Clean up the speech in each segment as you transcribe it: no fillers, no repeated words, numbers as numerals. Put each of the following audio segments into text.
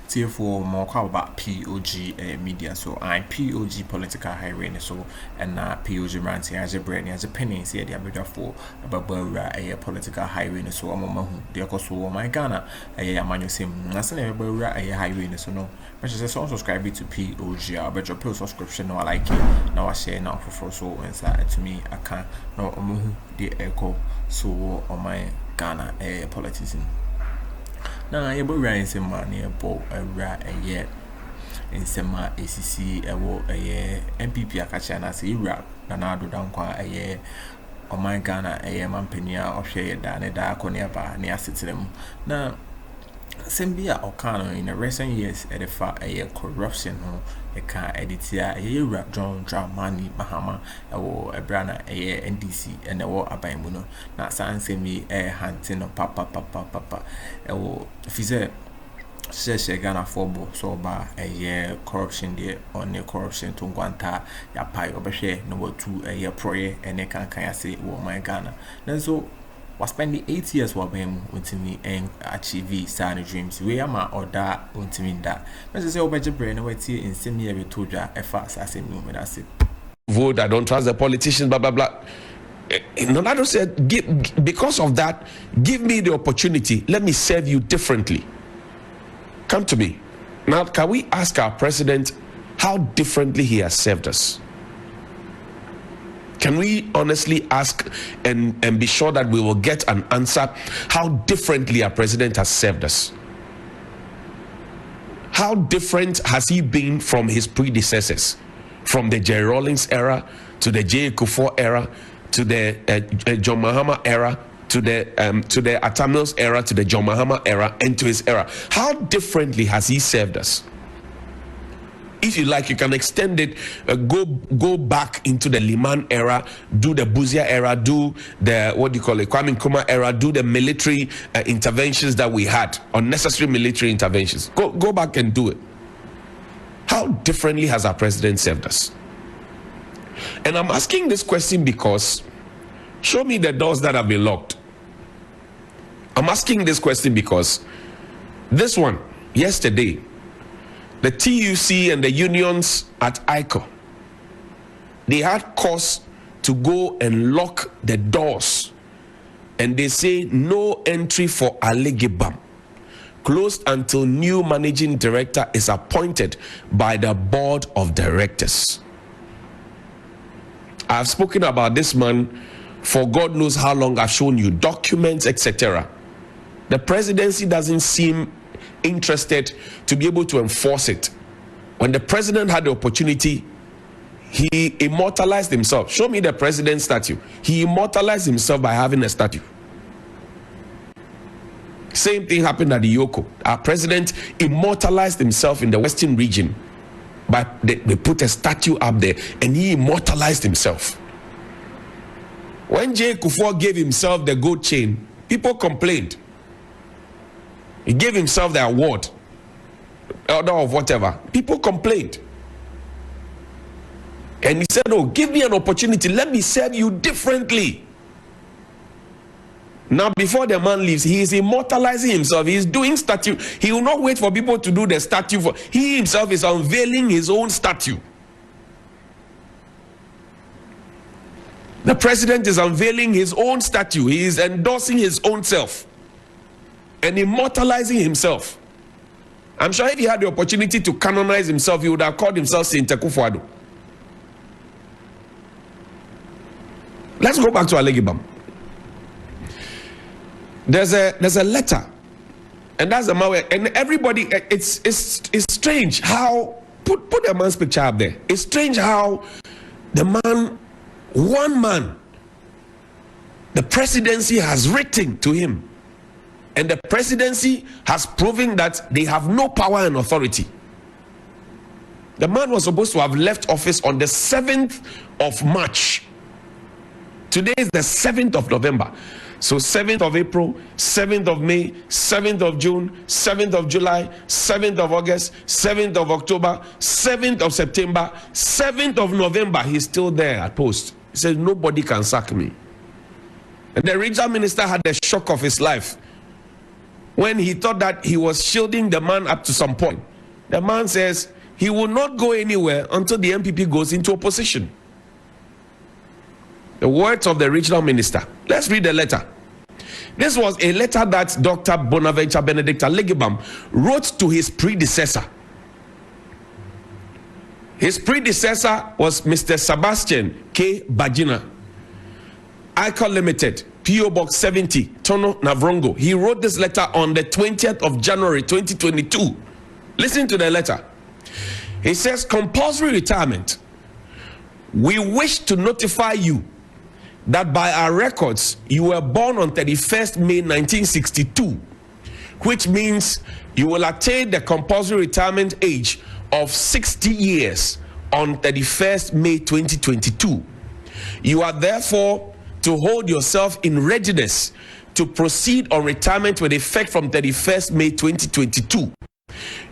for more about POG Media. So I'm POG Political Highway, so and POG Ranty as a brand as a penny, say the average for about a political highway, so I'm on the Akuffo, my Ghana, a man you say, nothing about a highway, so no. But just also subscribe to POG, I'll bet your pill subscription, no, I like it. Now I share now for so inside to me, I can't no the echo so on my Ghana politician. Now, you will rise in money about a rat a year in Sema ACC, a year MPP. I catch and I say, rap, and I do down quite a year on my Ghana, a year man penia or share down a dark on nearby near Citizen. Now, Sembia or Kano in the recent years at the far a year corruption, a car editor, a year rap John Dramani, Mahama, a brana, a year NDC, and a war Abaimuno. Not sans me a hunting or papa, if he's a says Ghana football so by a year corruption there on the corruption to Guanta, ya pie over share number 2 a year prayer, and they can say, oh my Ghana. Then so was spending 8 years while being with me and achieve certain dreams. We are my order to me that. Let's say, over the brain, wait here in semi every told ya a fast as a moment. That's it. Vote, I don't trust the politicians, blah blah blah. Nonado said, because of that, give me the opportunity. Let me serve you differently. Come to me. Now, can we ask our president how differently he has served us? Can we honestly ask and be sure that we will get an answer how differently our president has served us? How different has he been from his predecessors? From the Jerry Rawlings era to the Akuffo era to the John Mahama era to the Atamils era to the John Mahama era and to his era. How differently has he served us? If you like, you can extend it, go back into the Liman era, do the Buzia era, do the, Kwame Nkrumah era, do the military interventions that we had, unnecessary military interventions. Go back and do it. How differently has our president served us? And I'm asking this question because show me the doors that have been locked. I'm asking this question because this one, yesterday, the TUC and the unions at ICO, they had cause to go and lock the doors. And they say no entry for Alegibam. Closed until new managing director is appointed by the board of directors. I've spoken about this man for God knows how long. I've shown you documents, etc. The presidency doesn't seem interested to be able to enforce it. When the president had the opportunity, he immortalized himself. Show me the president's statue. He immortalized himself by having a statue. Same thing happened at the Yoko. Our president immortalized himself in the Western region, but they put a statue up there and he immortalized himself. When Akuffo gave himself the gold chain, people complained. He gave himself the award, order of whatever. People complained. And he said, oh, give me an opportunity. Let me serve you differently. Now, before the man leaves, he is immortalizing himself. He is doing statue. He will not wait for people to do the statue. He himself is unveiling his own statue. The president is unveiling his own statue. He is endorsing his own self and immortalizing himself. I'm sure if he had the opportunity to canonize himself, he would have called himself Saint Akuffo. Let's go back to Alegibam. There's a letter, and that's the man. And everybody, it's strange how put the man's picture up there. It's strange how the man, one man, the presidency has written to him. And the presidency has proven that they have no power and authority. The man was supposed to have left office on the 7th of March. Today is the 7th of November. So 7th of April, 7th of May, 7th of June, 7th of July, 7th of August, 7th of October, 7th of September, 7th of November. He's still there at post. He says, nobody can sack me. And the regional minister had the shock of his life when he thought that he was shielding the man up to some point. The man says he will not go anywhere until the MPP goes into opposition. The words of the regional minister. Let's read the letter. This was a letter that Dr. Bonaventure Benedict Alegbam wrote to his predecessor. His predecessor was Mr. Sebastian K. Bajina, ICO Limited, PO Box 70, Tono, Navrongo. He wrote this letter on the 20th of January 2022. Listen to the letter. He says, compulsory retirement. We wish to notify you that by our records, you were born on 31st May 1962, which means you will attain the compulsory retirement age of 60 years on 31st May 2022. You are therefore to hold yourself in readiness to proceed on retirement with effect from 31st May 2022.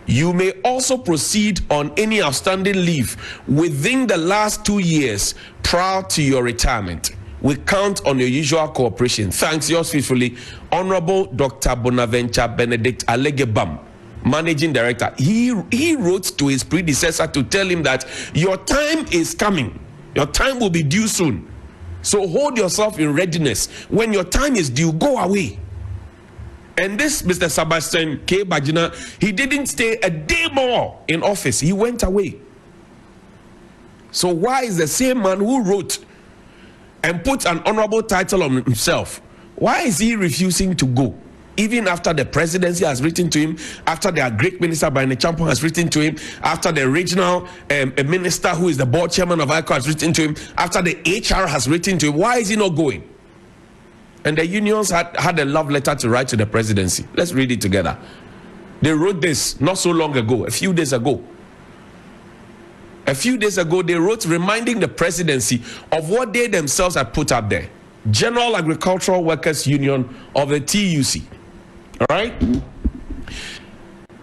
You may also proceed on any outstanding leave within the last 2 years prior to your retirement. We count on your usual cooperation. Thanks, yours faithfully, Honorable Dr. Bonaventure Benedict Alegbam, Managing Director. He wrote to his predecessor to tell him that your time is coming. Your time will be due soon. So hold yourself in readiness. When your time is due, go away. And this Mr. Sebastian K. Bajina, he didn't stay a day more in office. He went away. So why is the same man who wrote and put an honorable title on himself, why is he refusing to go? Even after the presidency has written to him, after their great minister Brian Champon has written to him, after the regional minister who is the board chairman of ICO has written to him, after the HR has written to him, why is he not going? And the unions had a love letter to write to the presidency. Let's read it together. They wrote this not so long ago, a few days ago. A few days ago, they wrote reminding the presidency of what they themselves had put up there. General Agricultural Workers Union of the TUC. All right?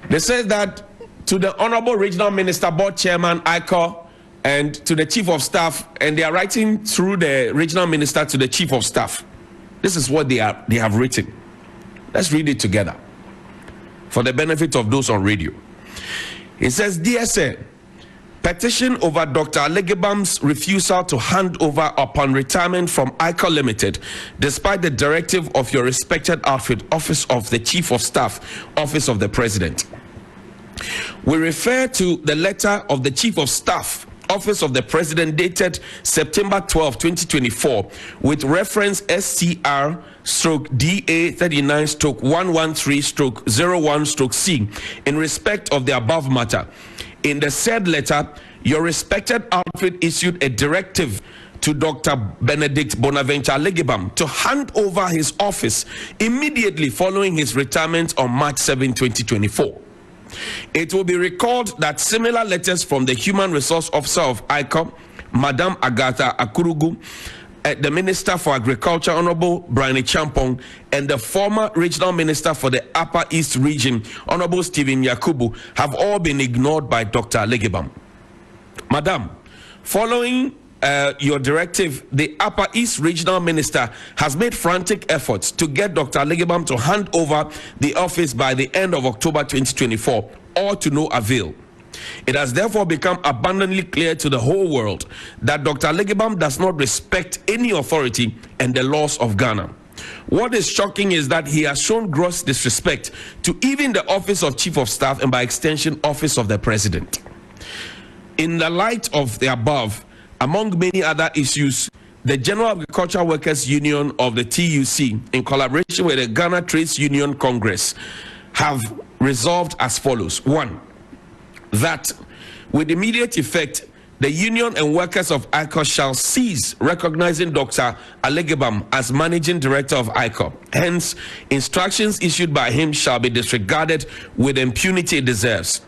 They said that to the Honorable Regional Minister, Board Chairman, ICO, and to the Chief of Staff, and they are writing through the Regional Minister to the Chief of Staff. This is what they have written. Let's read it together for the benefit of those on radio. It says, Dear Sir, petition over Dr. Alegbam's refusal to hand over upon retirement from ICO Limited, despite the directive of your respected outfit, Office of the Chief of Staff, Office of the President. We refer to the letter of the Chief of Staff, Office of the President, dated September 12, 2024, with reference SCR/DA39/113/01/C in respect of the above matter. In the said letter, your respected outfit issued a directive to Dr. Benedict Bonaventure Alegbam to hand over his office immediately following his retirement on March 7, 2024. It will be recalled that similar letters from the Human Resource Officer of ICO, Madam Agatha Akurugu, the Minister for Agriculture, Honorable Brian Champon, and the former Regional Minister for the Upper East Region, Honorable Stephen Yakubu, have all been ignored by Dr. Alegbam. Madam, following your directive, the Upper East Regional Minister has made frantic efforts to get Dr. Alegbam to hand over the office by the end of October 2024, all to no avail. It has therefore become abundantly clear to the whole world that Dr. Alegbam does not respect any authority and the laws of Ghana. What is shocking is that he has shown gross disrespect to even the Office of Chief of Staff and by extension Office of the President. In the light of the above, among many other issues, the General Agricultural Workers Union of the TUC, in collaboration with the Ghana Trades Union Congress, have resolved as follows. 1. That with immediate effect, the union and workers of ICO shall cease recognizing Dr. Alegbam as Managing Director of ICO. Hence, instructions issued by him shall be disregarded with the impunity it deserves.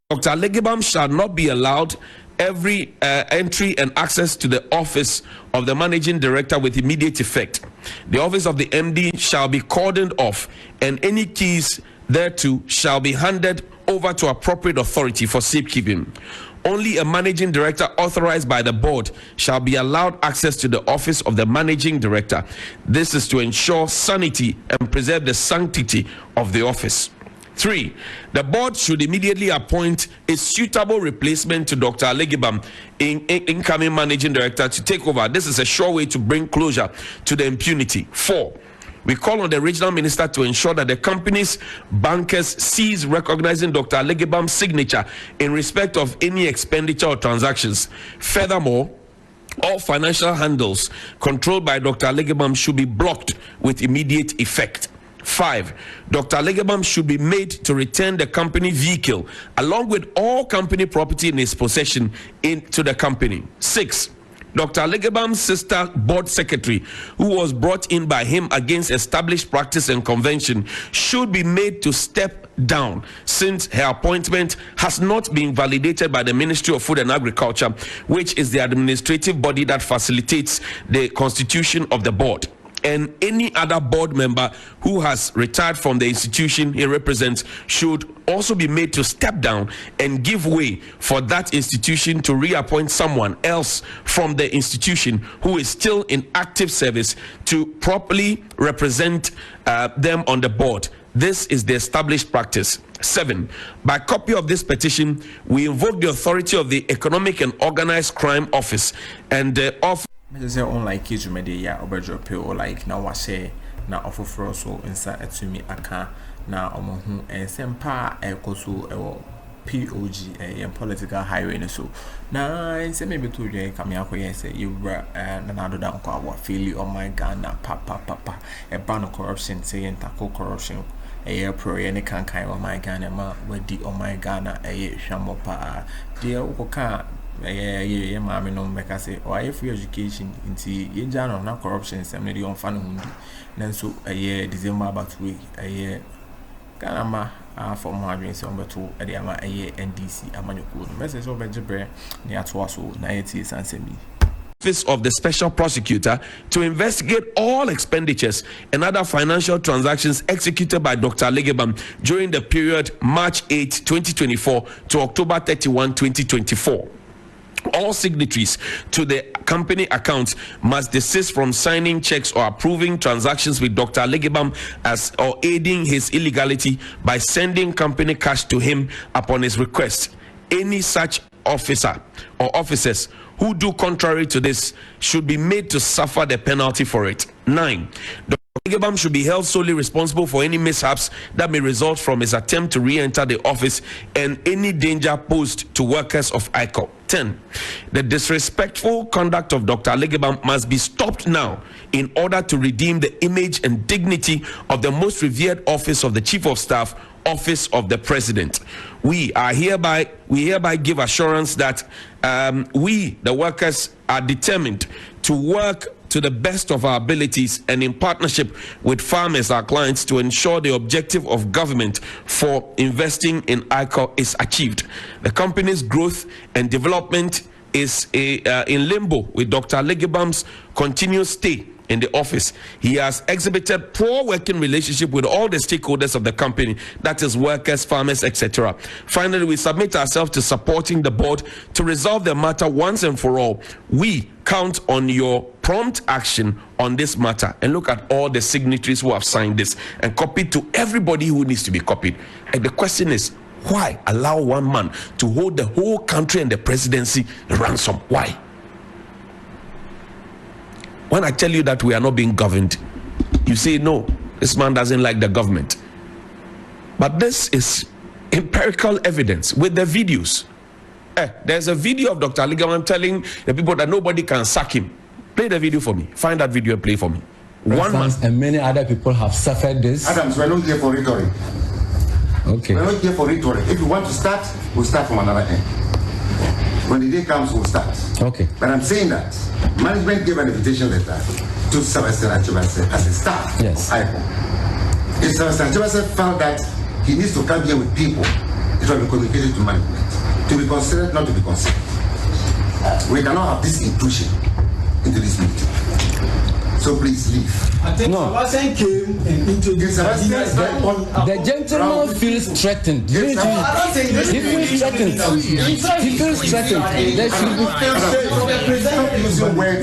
Dr. Alegbam shall not be allowed every entry and access to the office of the Managing Director with immediate effect. The office of the MD shall be cordoned off, and any keys thereto shall be handed over to appropriate authority for safekeeping. Only a managing director authorized by the board shall be allowed access to the office of the managing director. This is to ensure sanity and preserve the sanctity of the office. 3. The board should immediately appoint a suitable replacement to Dr. Alegibam, incoming managing director, to take over. This is a sure way to bring closure to the impunity. 4. We call on the regional minister to ensure that the company's bankers cease recognizing Dr. Alegibam's signature in respect of any expenditure or transactions. Furthermore, all financial handles controlled by Dr. Alegibam should be blocked with immediate effect. 5. Dr. Alegibam should be made to return the company vehicle along with all company property in his possession into the company. 6. Dr. Alegibam's sister board secretary, who was brought in by him against established practice and convention, should be made to step down since her appointment has not been validated by the Ministry of Food and Agriculture, which is the administrative body that facilitates the constitution of the board. And any other board member who has retired from the institution he represents should also be made to step down and give way for that institution to reappoint someone else from the institution who is still in active service to properly represent them on the board. This is the established practice. 7. By copy of this petition, we invoke the authority of the Economic and Organized Crime Office and the office. Say unlike kids media obedro pay or like na wase na ofoforo so nsa atumi aka na omohu ensempa ekoso ewo POG political highway so na nse me beto dwe kam yakoye say yewura na Addo da nko awa failure on my Ghana papa e ban corruption say entako corruption pro any kan on my Ghana ma wadi on my Ghana hwamo pa de ukoka yeah, mommy no make I say, or free education into ye jano na corruption some lady on fan hundi. Then so a year December about week a year Ganama for more dreams on to a year NDC Amanyoko. Message over Jibre near to us 90 and semi. Office of the Special Prosecutor to investigate all expenditures and other financial transactions executed by Dr. Alegibam during the period March 8, 2024 to October 31, 2024. All signatories to the company accounts must desist from signing checks or approving transactions with Dr. Alegibam as or aiding his illegality by sending company cash to him upon his request. Any such officer or officers who do contrary to this should be made to suffer the penalty for it. 9. Alegibam should be held solely responsible for any mishaps that may result from his attempt to re-enter the office and any danger posed to workers of ICO. 10. The disrespectful conduct of Dr. Alegibam must be stopped now in order to redeem the image and dignity of the most revered office of the Chief of Staff, Office of the President. We hereby give assurance that we, the workers, are determined to work to the best of our abilities and in partnership with farmers, our clients, to ensure the objective of government for investing in ICO is achieved. The company's growth and development is in limbo with Dr. Alegibam's continuous stay in the office. He has exhibited poor working relationship with all the stakeholders of the company, that is workers, farmers, etc. Finally, we submit ourselves to supporting the board to resolve the matter once and for all. We count on your prompt action on this matter. And look at all the signatories who have signed this and copied to everybody who needs to be copied. And the question is, why allow one man to hold the whole country and the presidency ransom? Why? When I tell you that we are not being governed, you say, no, this man doesn't like the government. But this is empirical evidence with the videos. There's a video of Dr. Alegibam telling the people that nobody can sack him. Play the video for me. Find that video and play for me. One man. And many other people have suffered this. Adams, we're not here for rhetoric. Okay. We're not here for rhetoric. If you want to start, we'll start from another end. When the day comes, we'll start. Okay. But I'm saying that management gave an invitation letter to C0rrupti0n as a staff yes. of ICO. If C0rrupti0n felt that he needs to come here with people, it will be communicated to management. To be considered, not to be considered. We cannot have this intrusion into this meeting. So please leave. I think No. Sebastian came and introduced The gentleman feels threatened. He feels threatened. He feels threatened. There should be.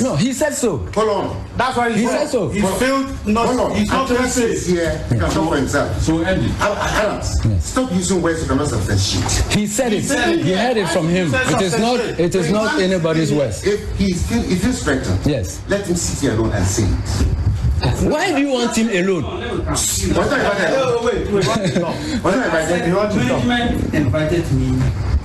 No, he said so. Hold on. That's why He said so. He failed not. Hold on. He's not going to say. Here, he can talk for himself. So Andy, Adams, stop using words you cannot substantiate. He said it. He heard it from him. It is not anybody's words. If he feels threatened, Yes. let him sit here alone and say it. Why do you want him alone? What's not invited? Wait. What's not invited? You want to talk? management invited me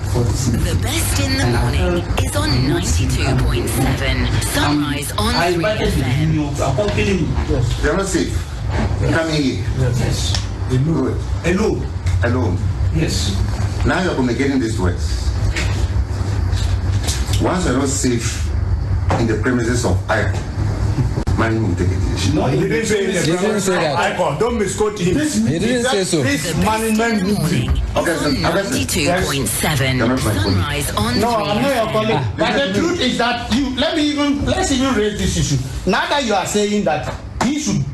for this meeting. The best in the morning is on 92.7. Sunrise on I 3 invited FM. you to accompany me. They are not safe. Come here. Yes. Good. Alone. Alone. Yes. Now you're communicating these words. Once you're not safe in the premises of Icon, man will take it. No, he didn't say it. He didn't say that. Icon, don't misquote him. He didn't say so. This The best in management the morning meeting. is on 92.7. You're not my colleague. Sunrise on No, 3 I'm not your FM. colleague. But the truth is that let's even raise this issue. Now that you are saying that he should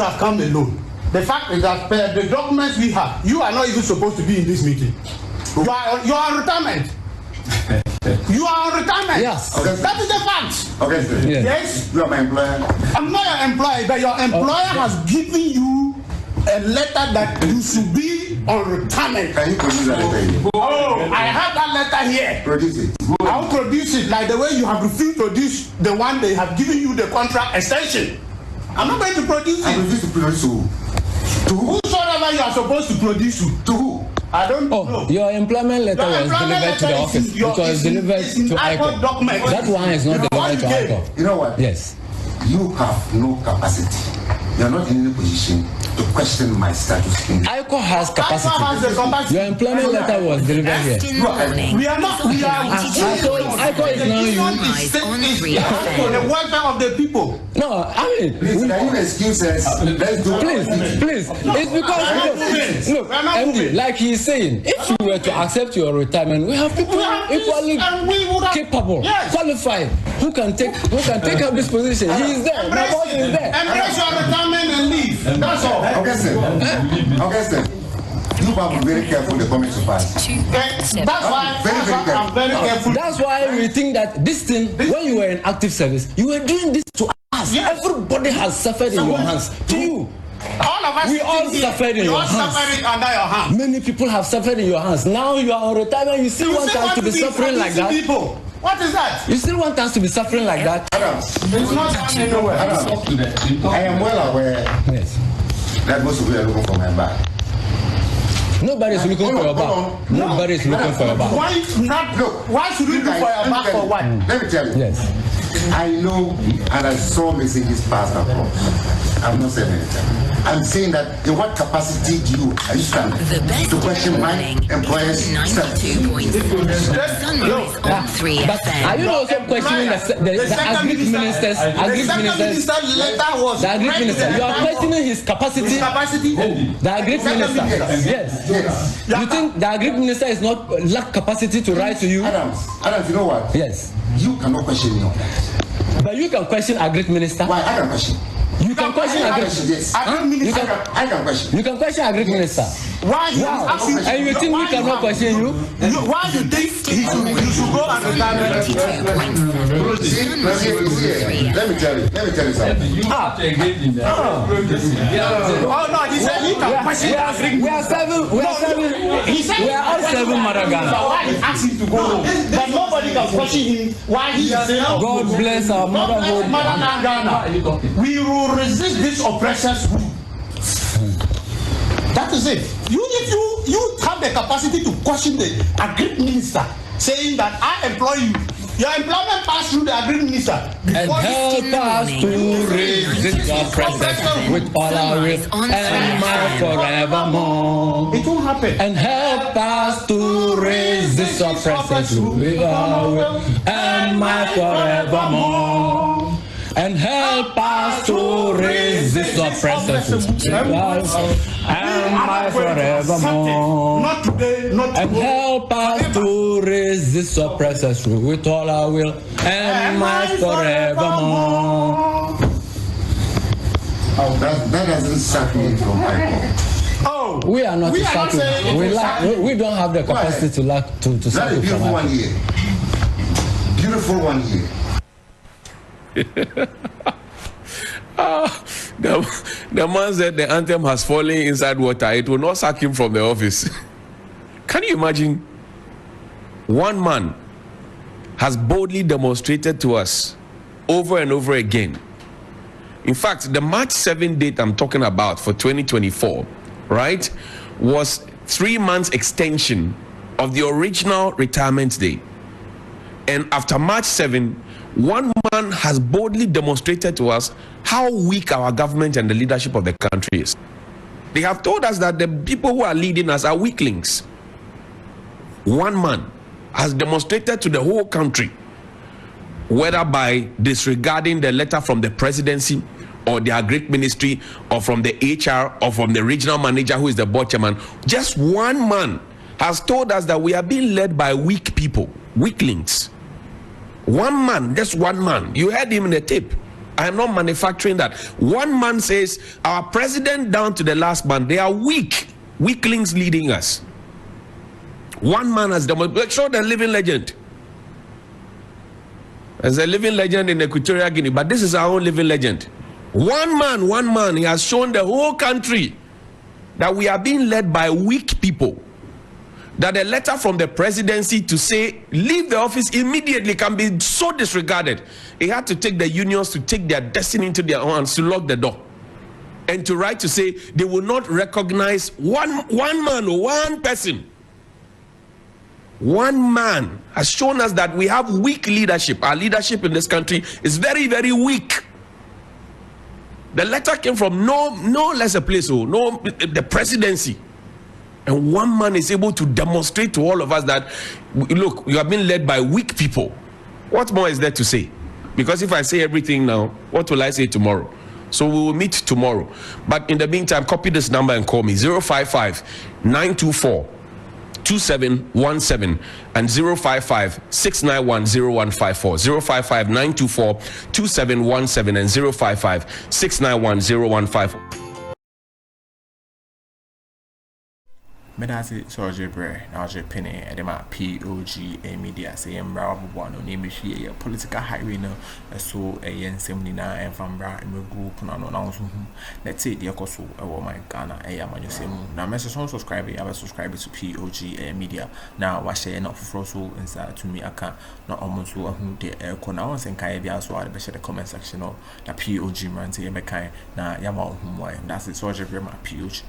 have come alone. The fact is that per the documents we have, you are not even supposed to be in this meeting. You are on retirement. You are on retirement. Yes. Okay. That is the fact. Okay, sir. Yeah. Yes. You are my employer. I'm not your employer, but your employer has given you a letter that you should be on retirement. Can you produce that letter here? Oh, I have that letter here. Produce it. I'll produce it like the way you have refused to produce the one they have given you the contract extension. I'm not going to produce I it. refuse to produce to who? To who? Whosoever you are supposed to produce to who? I don't know. Oh, your employment letter Your was employment delivered to the letter office. is in your- It was is in- delivered is in to ICO ICO. document. That one is not You know delivered to what you ICO. You know what? Yes. You have no capacity. You are not in any position to question my status in the ICO has ICO has capacity. the capacity. Your employment letter was delivered Best here. in the morning We are not. We are. ICO is now you. Sunrise on 3 For the FM. welfare of the people. No, I mean, Please, can you excuse us? Let's do please. It's because look, MD, like he is saying, if you were to accept your retirement, we have people equally And we would have capable, Yes. qualified, who can take up this position. He is there. My boss is there. Embrace your retirement and leave. That's all. Okay, sir. Okay, sir. You have to be very careful the comments you pass. That's why I'm very careful. That's why we think that this thing, when you were in active service, you were doing this to us. Yes. Everybody has suffered in your hands. To you. All of us. We all suffered in We your all hands. suffered under your hands. Many people have suffered in your hands. Now you are on retirement. You still want us to be suffering like that? People. What is that? You still want us to be suffering like that? Adams, It's not going anywhere. Talk to them. I am well aware Yes. that most of you are looking for my bag. Nobody is looking for your back. Nobody is looking for your back. Why not? Look, Why should we look for your back for what? Let me tell you. Yes. I know and I saw messages passed across. I'm not saying anything. I'm saying that in what capacity are you standing The best to in the question my morning is employer's on status? 92.7. Sunrise on 3 But are you FM. also questioning the agric ministers? Agric ministers. The agric minister. You are questioning his capacity. Capacity. The agric minister. Yes. Yes. You think the agric minister is not lack capacity to write to you? Adams, you know what? Yes. You cannot question me on that. But you can question agric minister. Why? I can question. You can question I can agric. question, yes. Huh? You can. I can question. You can question agric minister. Why you Wow. asking? And you think we cannot question you? Why you think you should go and retirement? See, let me tell you something. You have to engage in that. Oh no, he said he can question agric. We are serving. We are serving. We are all serving Mother Ghana. Why he asked him to go home? But nobody can question him. Why he is saying, God bless our motherhood. Mother Ghana. We will resist this oppressor's rule. That is it. If you have the capacity to question the agric minister, saying that I employ you, your employment passed through the agric minister. And help us to resist oppressors with all our will and might forevermore. It won't happen. And help us to resist oppressors with our will and might forevermore. And help us to resist oppressors with our will and might forevermore. Not today, not And tomorrow. help us to resist oppressors with all our will and might forevermore. That doesn't sack me from IPOB. Oh, We are not we are not sacking. saying We don't have the capacity to That sack is you from beautiful one IPOB. here. Beautiful one here. The man said the anthem has fallen inside water. It will not sack him from the office. Can you imagine? One man has boldly demonstrated to us over and over again. In fact, the March 7 date I'm talking about for 2024, right, was 3 months extension of the original retirement day. And after March 7, one man has boldly demonstrated to us how weak our government and the leadership of the country is. They have told us that the people who are leading us are weaklings. One man has demonstrated to the whole country, whether by disregarding the letter from the presidency or the agric ministry or from the HR or from the regional manager who is the board chairman, just one man has told us that we are being led by weak people, weaklings. One man, just one man. You heard him in the tape. I am not manufacturing that. One man says our president down to the last man, they are weaklings leading us. One man has demonstrated. Show the living legend. There's a living legend in Equatorial Guinea, but this is our own living legend. One man, he has shown the whole country that we are being led by weak people. That a letter from the presidency to say leave the office immediately can be so disregarded. He had to take the unions to take their destiny into their hands, to lock the door, and to write to say they will not recognize one man or one person. One man has shown us that we have weak leadership. Our leadership in this country is very, very weak. The letter came from no less a place, the presidency. And one man is able to demonstrate to all of us that, look, you have been led by weak people. What more is there to say? Because if I say everything now, what will I say tomorrow? So we will meet tomorrow. But in the meantime, copy this number and call me 055-924-2717 and 055-691-0154. 055-924-2717 and 055-691-0154. Medasi Soje Bre, now je penny at POG Media, say Mbra name is here, political highway, so a yen semina and Fambra and group no. Let's say the Akoso, my Ghana, I am on your same. Now, message on subscribing, I will subscribe to POG Media. Now, wash it not for so inside to me, I can't not almost who the air corner and Kaya, so I bet the comment section of the POG man say, Mekai, now Yama, that's it, Soje Bre, my POG.